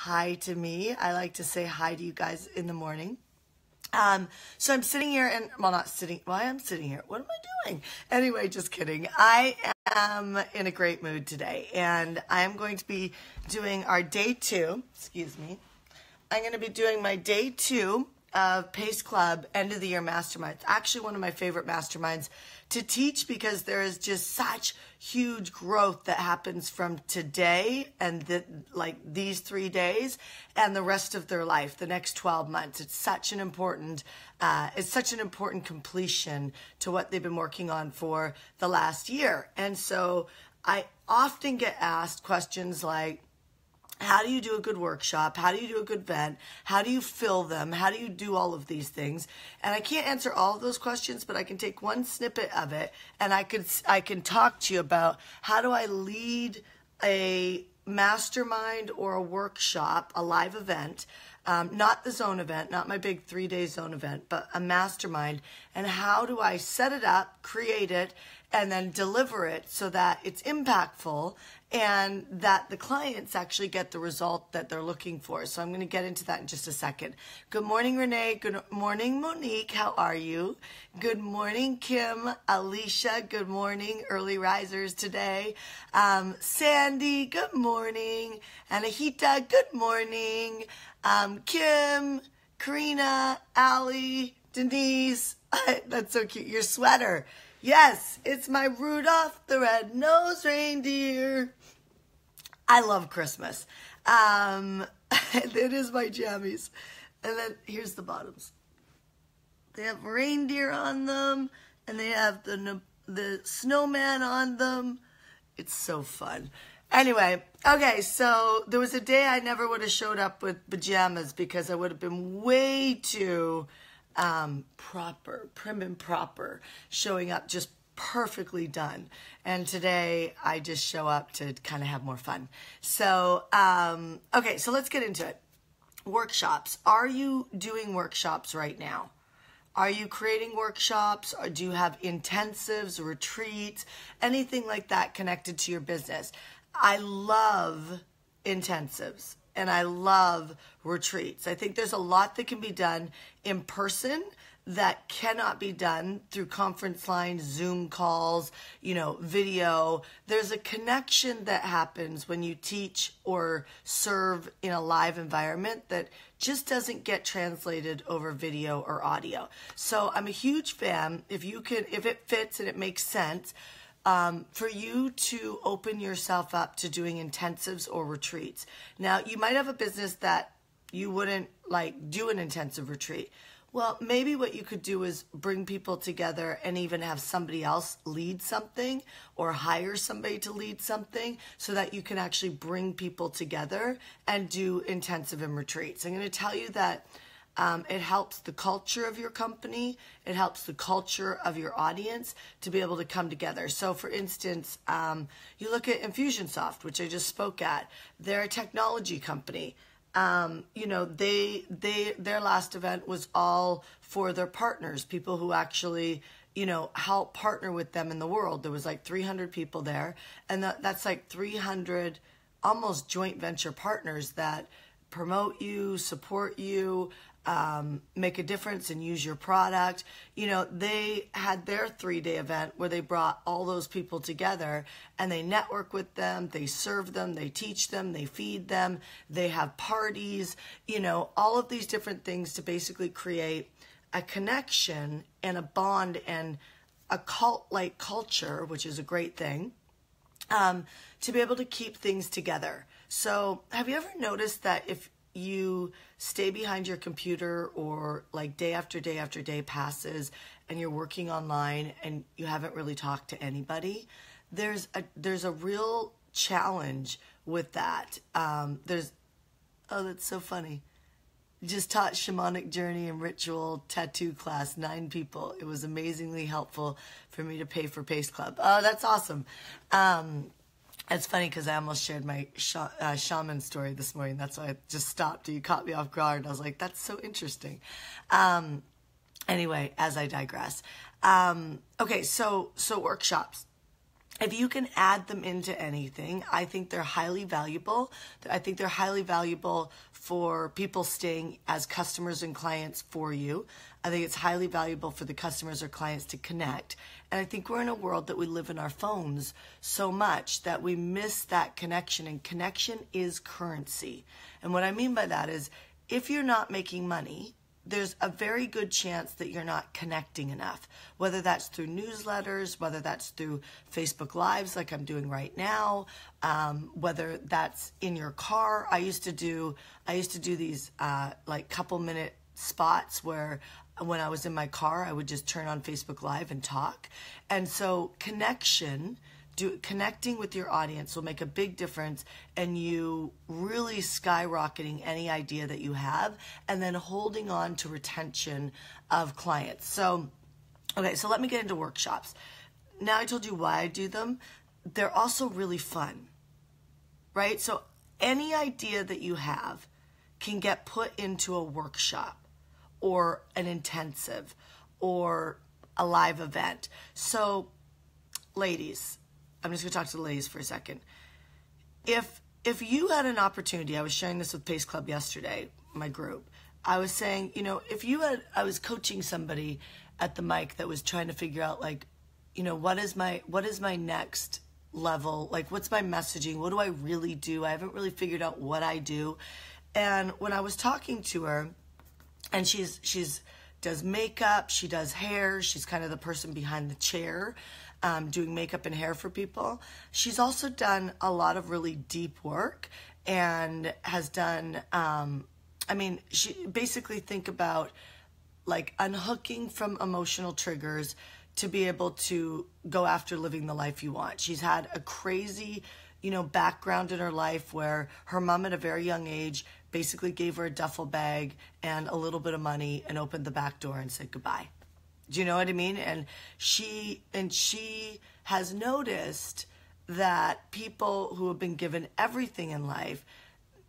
hi to me. I like to say hi to you guys in the morning. So I'm sitting here and, well, not sitting, well, I am sitting here. What am I doing? Anyway, just kidding. I am in a great mood today, and I am going to be doing our day 2, excuse me. I'm going to be doing my day 2 of Pace Club End of the Year Mastermind. It's actually one of my favorite masterminds to teach because there is just such huge growth that happens from today and these 3 days and the rest of their life, the next 12 months. It's such an important completion to what they've been working on for the last year. And so I often get asked questions like, how do you do a good workshop? How do you do a good event? How do you fill them? How do you do all of these things? And I can't answer all of those questions, but I can take one snippet of it and I can talk to you about how do I lead a mastermind or a workshop, a live event, not the zone event, not my big 3-day zone event, but a mastermind, and how do I set it up, create it, and then deliver it so that it's impactful and that the clients actually get the result that they're looking for. So I'm going to get into that in just a second. Good morning, Renee. Good morning, Monique. How are you? Good morning, Kim, Alicia. Good morning, early risers today. Sandy, good morning. Anahita, good morning. Kim, Karina, Allie, Denise. That's so cute. Your sweater. Yes, it's my Rudolph the Red-Nosed Reindeer. I love Christmas. It is my jammies. And then here's the bottoms. They have reindeer on them, and they have the snowman on them. It's so fun. Anyway, okay, so there was a day I never would have showed up with pajamas because I would have been way too prim and proper, showing up just perfectly done. And today I just show up to kind of have more fun. So, okay, so let's get into it. Workshops. Are you doing workshops right now? Are you creating workshops, or do you have intensives, retreats, anything like that connected to your business? I love intensives. And I love retreats. I think there's a lot that can be done in person that cannot be done through conference lines, Zoom calls, video. There's a connection that happens when you teach or serve in a live environment that just doesn't get translated over video or audio. So I'm a huge fan, if it fits and it makes sense, for you to open yourself up to doing intensives or retreats. Now, you might have a business that you wouldn't do an intensive retreat. Well, maybe what you could do is bring people together and even have somebody else lead something or hire somebody to lead something so that you can actually bring people together and do intensive and retreats. I'm going to tell you that it helps the culture of your company. It helps the culture of your audience to be able to come together. So for instance, you look at Infusionsoft, which I just spoke at. They're a technology company. Their last event was all for their partners, people who actually, help partner with them in the world. There was 300 people there, and that's 300 almost joint venture partners that promote you, support you, make a difference and use your product. They had their 3-day event where they brought all those people together and they network with them, they serve them, they teach them, they feed them, they have parties, all of these different things to basically create a connection and a bond and a cult-like culture, which is a great thing, to be able to keep things together. So have you ever noticed that if you stay behind your computer or day after day after day passes and you're working online and you haven't really talked to anybody, there's a real challenge with that. Oh, that's so funny. Just taught shamanic journey and ritual tattoo class, 9 people. It was amazingly helpful for me to pay for Pace Club. Oh, that's awesome. It's funny because I almost shared my shaman story this morning. That's why I just stopped. You caught me off guard. I was like, that's so interesting. Anyway, as I digress. Okay, so workshops. if you can add them into anything, I think they're highly valuable. I think they're highly valuable for people staying as customers and clients for you. I think it's highly valuable for the customers or clients to connect. And I think we're in a world that we live in our phones so much that we miss that connection, and connection is currency. And what I mean by that is, if you're not making money, there's a very good chance that you're not connecting enough, whether that's through newsletters, whether that's through Facebook Lives like I'm doing right now, whether that's in your car. I used to do these like couple-minute spots where when I was in my car, I would just turn on Facebook Live and talk. And so connecting with your audience will make a big difference, and you really skyrocketing any idea that you have, and then holding on to retention of clients. So, okay, so let me get into workshops. Now I told you why I do them. They're also really fun, right? So any idea that you have can get put into a workshop or an intensive or a live event. So ladies, I'm just going to talk to the ladies for a second. If you had an opportunity, I was sharing this with Pace Club yesterday, my group. I was saying, I was coaching somebody at the mic that was trying to figure out, like, what is my next level? Like, what's my messaging? What do I really do? I haven't really figured out what I do. And when I was talking to her, and she's does makeup, she does hair, she's kind of the person behind the chair, doing makeup and hair for people. She's also done a lot of really deep work and has done, she basically think about like unhooking from emotional triggers to be able to go after living the life you want. She's had a crazy, background in her life where her mom at a very young age basically gave her a duffel bag and a little bit of money and opened the back door and said goodbye. Do you know what I mean? And she has noticed that people who have been given everything in life,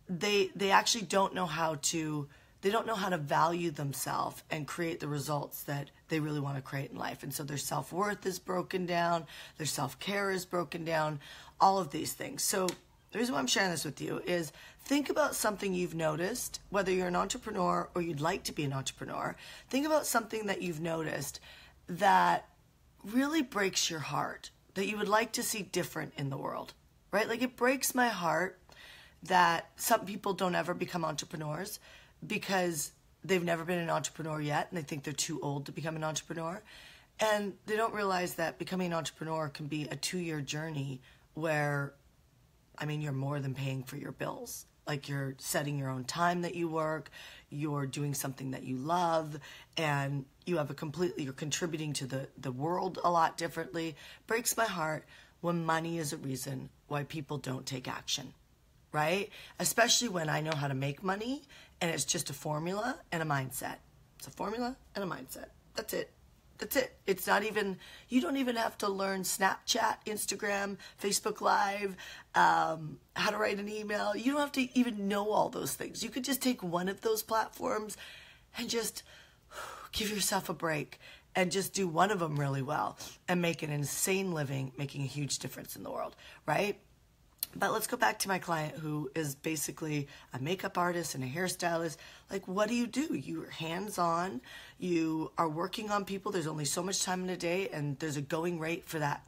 they actually don't know how to value themselves and create the results that they really want to create in life. And so their self-worth is broken down, their self-care is broken down, all of these things. So the reason why I'm sharing this with you is think about something you've noticed, whether you're an entrepreneur or you'd like to be an entrepreneur. Think about something that you've noticed that really breaks your heart, that you would like to see different in the world, right? Like, it breaks my heart that some people don't ever become entrepreneurs because they've never been an entrepreneur yet and they think they're too old to become an entrepreneur. And they don't realize that becoming an entrepreneur can be a 2-year journey where, you're more than paying for your bills. Like, you're setting your own time that you work, you're doing something that you love, and you're contributing to the world a lot differently. Breaks my heart when money is a reason why people don't take action, right? Especially when I know how to make money and it's just a formula and a mindset. It's a formula and a mindset. That's it. That's it. It's not even, you don't even have to learn Snapchat, Instagram, Facebook Live, how to write an email. You don't have to even know all those things. You could just take one of those platforms and just give yourself a break and just do one of them really well and make an insane living, making a huge difference in the world, right? But let's go back to my client who is basically a makeup artist and a hairstylist. Like, what do? You're hands-on. You are working on people. There's only so much time in a day, and there's a going rate for that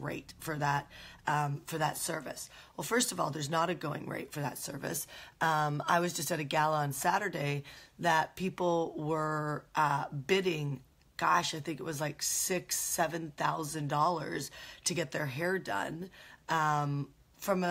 service. Well, first of all, there's not a going rate for that service. I was just at a gala on Saturday that people were bidding. Gosh, I think it was like $6,000-$7,000 to get their hair done. From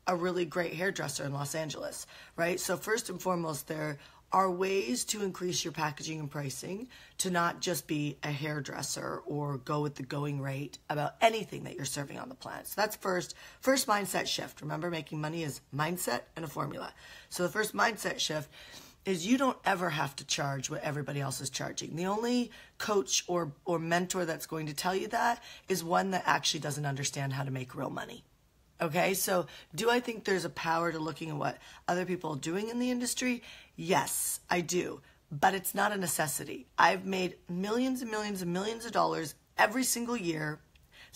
a really great hairdresser in Los Angeles, right? So first and foremost, there are ways to increase your packaging and pricing to not just be a hairdresser or go with the going rate about anything that you're serving on the planet. So that's first mindset shift. Remember, making money is mindset and a formula. So the first mindset shift is you don't ever have to charge what everybody else is charging. The only coach or mentor that's going to tell you that is one that actually doesn't understand how to make real money. Okay, so do I think there's a power to looking at what other people are doing in the industry? Yes, I do, but it's not a necessity. I've made millions and millions and millions of dollars every single year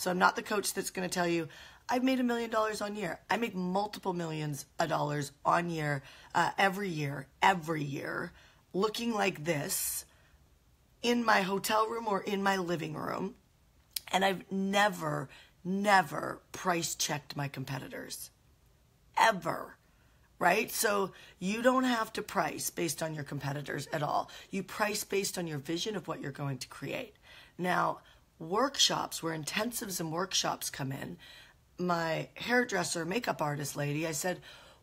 So I'm not the coach that's going to tell you, I've made $1 million on year. I make multiple millions of dollars on year, every year, looking like this in my hotel room or in my living room. And I've never price checked my competitors. Ever. Right? So you don't have to price based on your competitors at all. You price based on your vision of what you're going to create. Now, workshops, where intensives and workshops come in, my hairdresser, makeup artist lady, I said,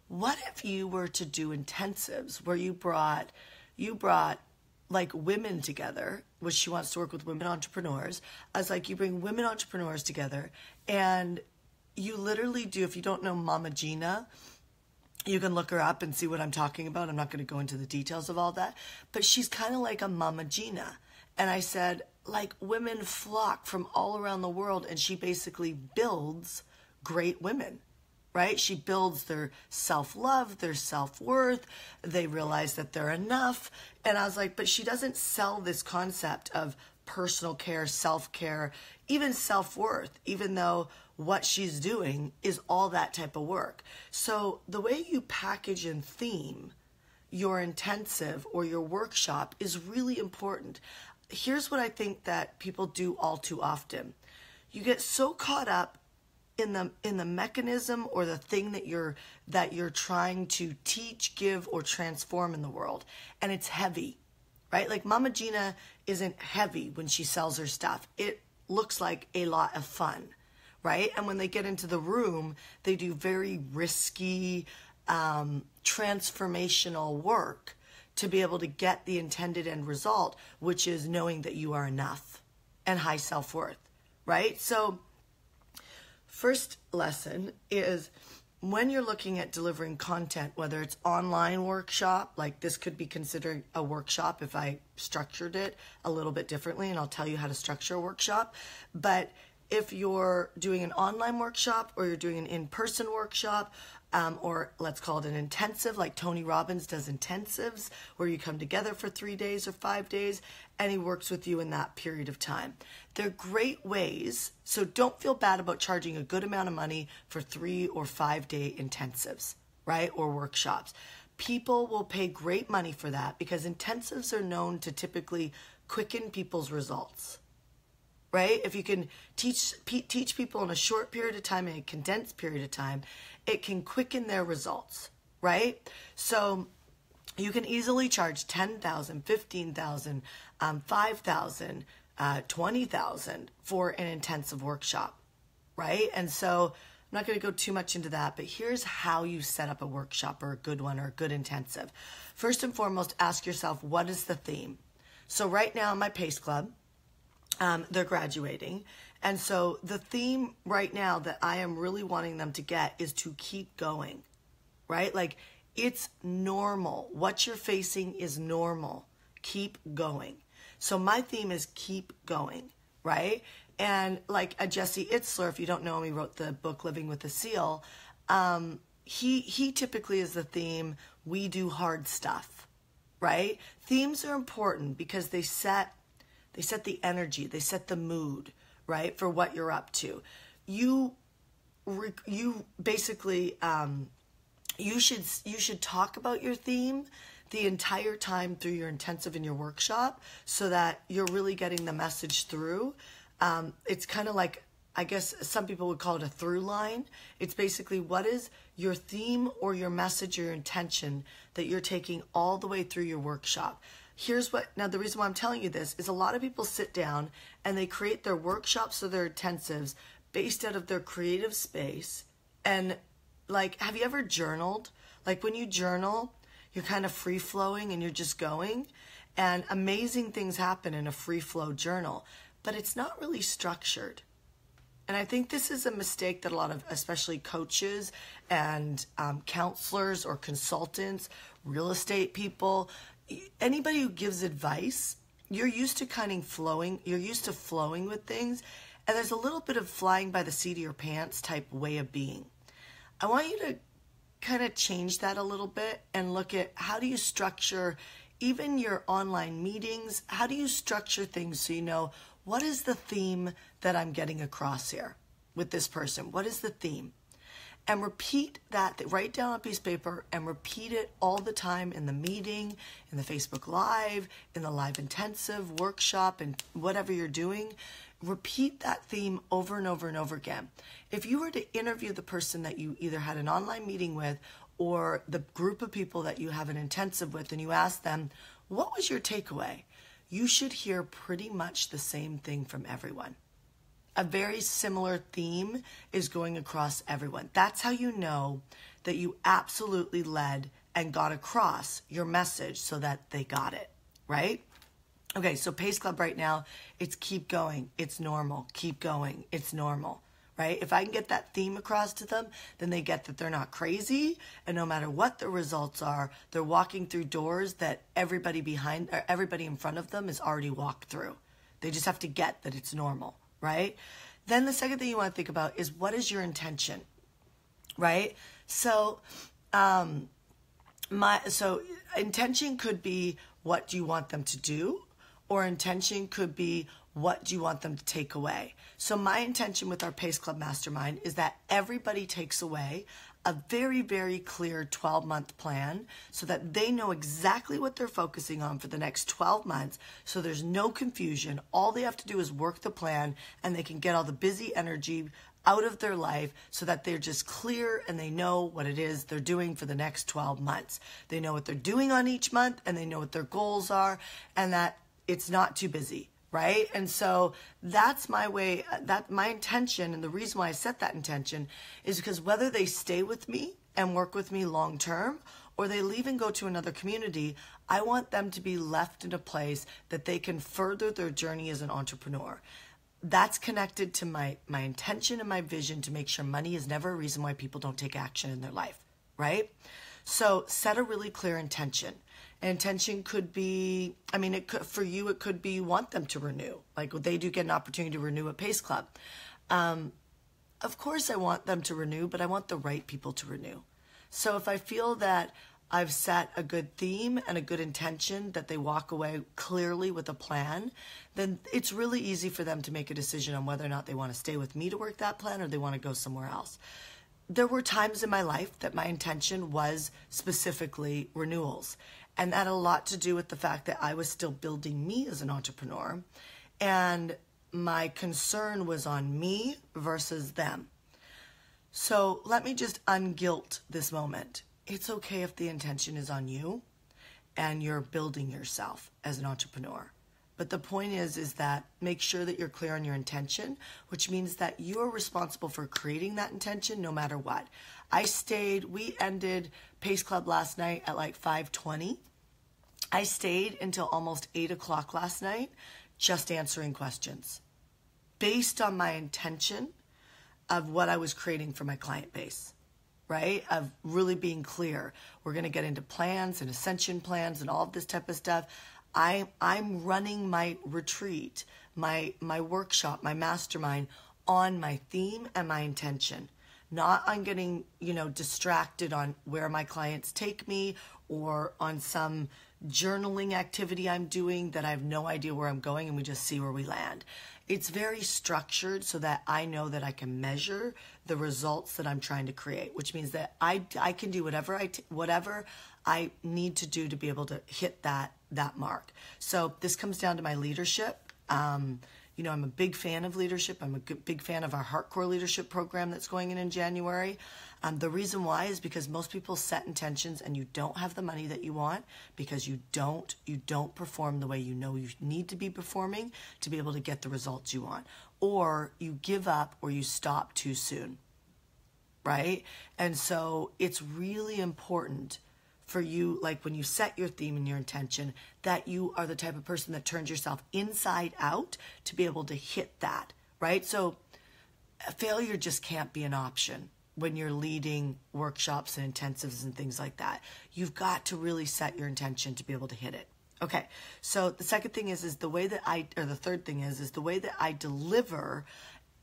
what if you were to do intensives where you brought like women together, which she wants to work with women entrepreneurs. I was like, you bring women entrepreneurs together and you literally do, if you don't know Mama Gina, you can look her up and see what I'm talking about. I'm not going to go into the details of all that, but she's kind of like a Mama Gina. And I said, like, women flock from all around the world, and she basically builds great women, right? She builds their self-love, their self-worth. They realize that they're enough. And I was like, but she doesn't sell this concept of personal care, self-care, even self-worth, even though what she's doing is all that type of work. So the way you package and theme your intensive or your workshop is really important. Here's what I think that people do all too often. You get so caught up in the mechanism or the thing that you're trying to teach, give, or transform in the world, and it's heavy, right? Like Mama Gina isn't heavy when she sells her stuff. It looks like a lot of fun, right? And when they get into the room, they do very risky, transformational work to be able to get the intended end result, which is knowing that you are enough and high self-worth, right? So first lesson is when you're looking at delivering content, whether it's online workshop, like this could be considered a workshop if I structured it a little bit differently, and I'll tell you how to structure a workshop. But if you're doing an online workshop or you're doing an in-person workshop, or let's call it an intensive, like Tony Robbins does intensives, where you come together for 3 days or 5 days, and he works with you in that period of time. They're great ways, so don't feel bad about charging a good amount of money for 3 or 5 day intensives, right, or workshops. People will pay great money for that because intensives are known to typically quicken people's results. Right? If you can teach people in a short period of time, in a condensed period of time, it can quicken their results, right? So you can easily charge $10,000, $15,000, $5,000, $20,000 for an intensive workshop, right? And so I'm not going to go too much into that, but here's how you set up a workshop or a good one or a good intensive. First and foremost, ask yourself, what is the theme? So right now in my PACE Club, they're graduating. And so the theme right now that I am really wanting them to get is to keep going, right? Like it's normal. What you're facing is normal. Keep going. So my theme is keep going, right? And like a Jesse Itzler, if you don't know him, he wrote the book Living with a Seal. He typically is the theme, we do hard stuff, right? Themes are important because they set the energy, they set the mood, right, for what you're up to. You basically, you should talk about your theme the entire time through your intensive and your workshop so that you're really getting the message through. It's kind of like, I guess some people would call it a through line. It's basically what is your theme or your message or your intention that you're taking all the way through your workshop. Now the reason why I'm telling you this is a lot of people sit down and they create their workshops or their intensives based out of their creative space. And like, have you ever journaled? Like when you journal, you're kind of free flowing and you're just going, and amazing things happen in a free flow journal, but it's not really structured. And I think this is a mistake that a lot of, especially coaches and counselors or consultants, real estate people, anybody who gives advice, you're used to flowing with things, and there's a little bit of flying by the seat of your pants type way of being. I want you to kind of change that a little bit and look at how do you structure even your online meetings, how do you structure things so you know what is the theme that I'm getting across here with this person? What is the theme? And repeat that, write down on a piece of paper and repeat it all the time in the meeting, in the Facebook Live, in the live intensive, workshop, and whatever you're doing. Repeat that theme over and over and over again. If you were to interview the person that you either had an online meeting with or the group of people that you have an intensive with, and you ask them, what was your takeaway? You should hear pretty much the same thing from everyone. A very similar theme is going across everyone. That's how you know that you absolutely led and got across your message so that they got it, right? Okay, so Pace Club right now, it's keep going, it's normal, keep going, it's normal, right? If I can get that theme across to them, then they get that they're not crazy, and no matter what the results are, they're walking through doors that everybody behind or everybody in front of them has already walked through. They just have to get that it's normal, right? Then the second thing you want to think about is, what is your intention, right? So, intention could be, what do you want them to do? Or intention could be, what do you want them to take away? So my intention with our Pace Club Mastermind is that everybody takes away a very, very clear 12-month plan so that they know exactly what they're focusing on for the next 12 months. So there's no confusion. All they have to do is work the plan, and they can get all the busy energy out of their life so that they're just clear and they know what it is they're doing for the next 12 months. They know what they're doing on each month, and they know what their goals are, and that it's not too busy, right? And so that's my way, that my intention, and the reason why I set that intention is because whether they stay with me and work with me long term, or they leave and go to another community, I want them to be left in a place that they can further their journey as an entrepreneur. That's connected to my intention and my vision to make sure money is never a reason why people don't take action in their life, right? So set a really clear intention. Intention could be, for you, it could be you want them to renew. Like, they do get an opportunity to renew at Pace Club. Of course I want them to renew, but I want the right people to renew. So if I feel that I've set a good theme and a good intention, that they walk away clearly with a plan, then it's really easy for them to make a decision on whether or not they want to stay with me to work that plan or they want to go somewhere else. There were times in my life that my intention was specifically renewals. And that had a lot to do with the fact that I was still building me as an entrepreneur. And my concern was on me versus them. So let me just unguilt this moment. It's okay if the intention is on you and you're building yourself as an entrepreneur. But the point is that make sure that you're clear on your intention, which means that you're responsible for creating that intention no matter what. We ended Pace Club last night at like 5:20. I stayed until almost 8 o'clock last night just answering questions based on my intention of what I was creating for my client base, right? Of really being clear. We're going to get into plans and ascension plans and all of this type of stuff. I'm running my retreat, my workshop, my mastermind on my theme and my intention. Not on getting, distracted on where my clients take me or on some journaling activity I'm doing that I have no idea where I'm going and we just see where we land. It's very structured so that I know that I can measure the results that I'm trying to create, which means that I can do whatever I need to do to be able to hit that mark. So this comes down to my leadership. I'm a big fan of leadership. I'm a big fan of our HeartCore leadership program that's going in January. The reason why is because most people set intentions and you don't have the money that you want because you don't perform the way you know you need to be performing to be able to get the results you want. Or you give up or you stop too soon, right? And so it's really important for you, like when you set your theme and your intention, that you are the type of person that turns yourself inside out to be able to hit that, right? So failure just can't be an option when you're leading workshops and intensives and things like that. You've got to really set your intention to be able to hit it. Okay, so the second thing is the way that the third thing is the way that I deliver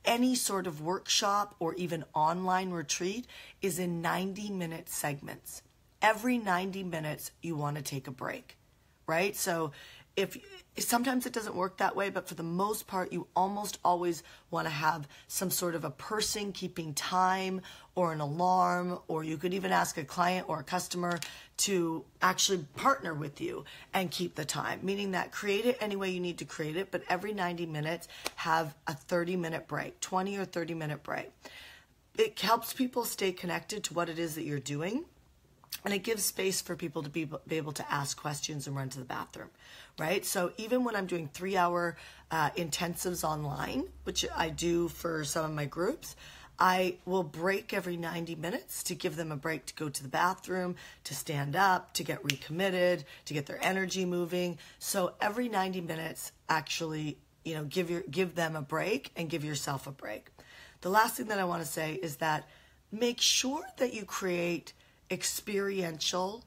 any sort of workshop or even online retreat is in 90-minute segments. Every 90 minutes, you want to take a break, right? So if sometimes it doesn't work that way, but for the most part, you almost always want to have some sort of a person keeping time or an alarm, or you could even ask a client or a customer to actually partner with you and keep the time, meaning that create it any way you need to create it, but every 90 minutes have a 30-minute break, 20 or 30-minute break. It helps people stay connected to what it is that you're doing. And it gives space for people to be able to ask questions and run to the bathroom, right? So even when I'm doing 3-hour intensives online, which I do for some of my groups, I will break every 90 minutes to give them a break to go to the bathroom, to stand up, to get recommitted, to get their energy moving. So every 90 minutes, actually, give them a break and give yourself a break. The last thing that I want to say is that make sure that you create experiential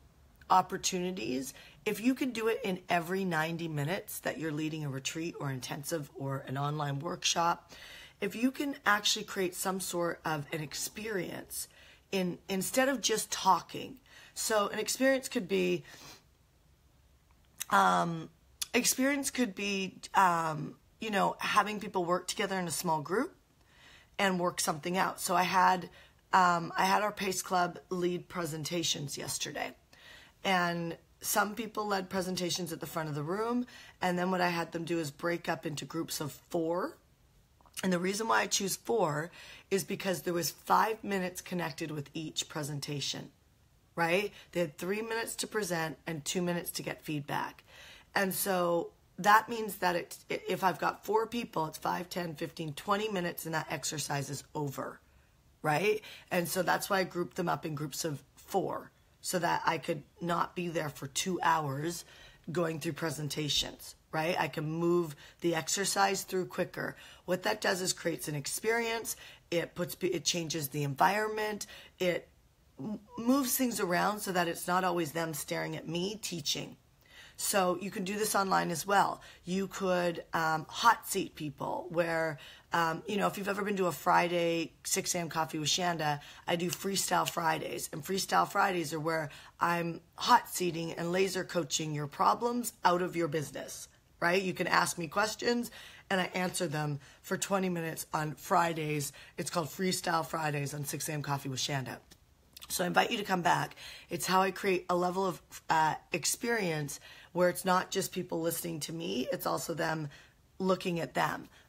opportunities. If you can do it in every 90 minutes that you're leading a retreat or intensive or an online workshop, if you can actually create some sort of an experience instead of just talking. So an experience could be having people work together in a small group and work something out. So I had our PACE Club lead presentations yesterday, and some people led presentations at the front of the room, and then what I had them do is break up into groups of 4. And the reason why I choose 4 is because there was 5 minutes connected with each presentation, right? They had 3 minutes to present and 2 minutes to get feedback. And so that means that if I've got 4 people, it's 5, 10, 15, 20 minutes and that exercise is over. Right? And so that's why I grouped them up in groups of 4 so that I could not be there for 2 hours going through presentations, right? I can move the exercise through quicker. What that does is creates an experience. It changes the environment. It moves things around so that it's not always them staring at me teaching. So you can do this online as well. You could hot seat people where, if you've ever been to a Friday 6 a.m. coffee with Shanda, I do Freestyle Fridays. And Freestyle Fridays are where I'm hot seating and laser coaching your problems out of your business, right? You can ask me questions and I answer them for 20 minutes on Fridays. It's called Freestyle Fridays on 6 a.m. coffee with Shanda. So I invite you to come back. It's how I create a level of experience where it's not just people listening to me, it's also them looking at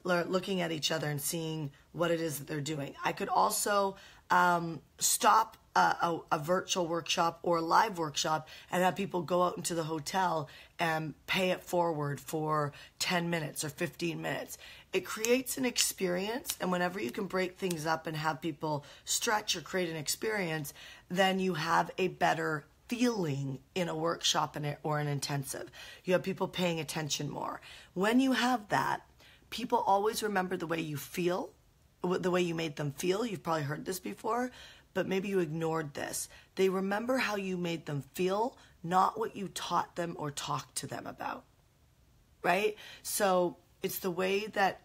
looking at each other and seeing what it is that they're doing. I could also stop a virtual workshop or a live workshop and have people go out into the hotel and pay it forward for 10 minutes or 15 minutes. It creates an experience, and whenever you can break things up and have people stretch or create an experience, then you have a better feeling in a workshop or an intensive. You have people paying attention more. When you have that, people always remember the way you feel, the way you made them feel. You've probably heard this before, but maybe you ignored this. They remember how you made them feel, not what you taught them or talked to them about, right? So it's the way that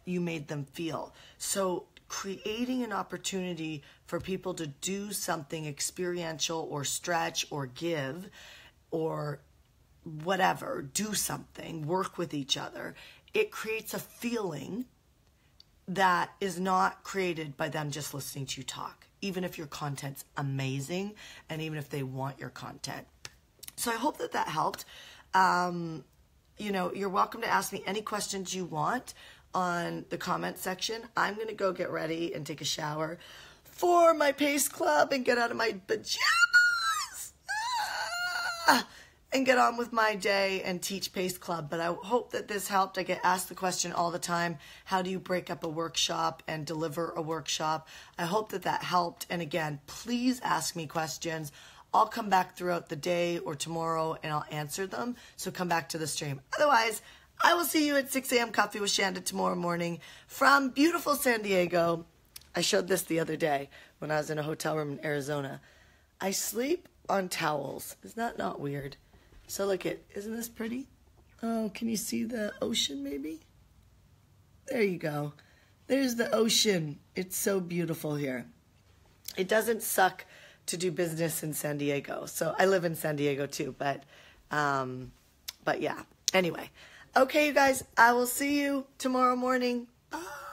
you made them feel. So creating an opportunity for people to do something experiential or stretch or give or whatever, do something, work with each other, it creates a feeling that is not created by them just listening to you talk, even if your content's amazing and even if they want your content. So I hope that helped. You're welcome to ask me any questions you want on the comment section. I'm going to go get ready and take a shower for my PACE Club and get out of my pajamas and get on with my day and teach PACE Club. But I hope that this helped. I get asked the question all the time, how do you break up a workshop and deliver a workshop? I hope that helped. And again, please ask me questions. I'll come back throughout the day or tomorrow and I'll answer them. So come back to the stream. Otherwise, I will see you at 6 a.m. Coffee with Shanda tomorrow morning from beautiful San Diego. I showed this the other day when I was in a hotel room in Arizona. I sleep on towels. Is that not weird? So look isn't this pretty? Oh, can you see the ocean maybe? There you go. There's the ocean. It's so beautiful here. It doesn't suck to do business in San Diego. So I live in San Diego too, but yeah. Anyway, okay, you guys, I will see you tomorrow morning. Bye.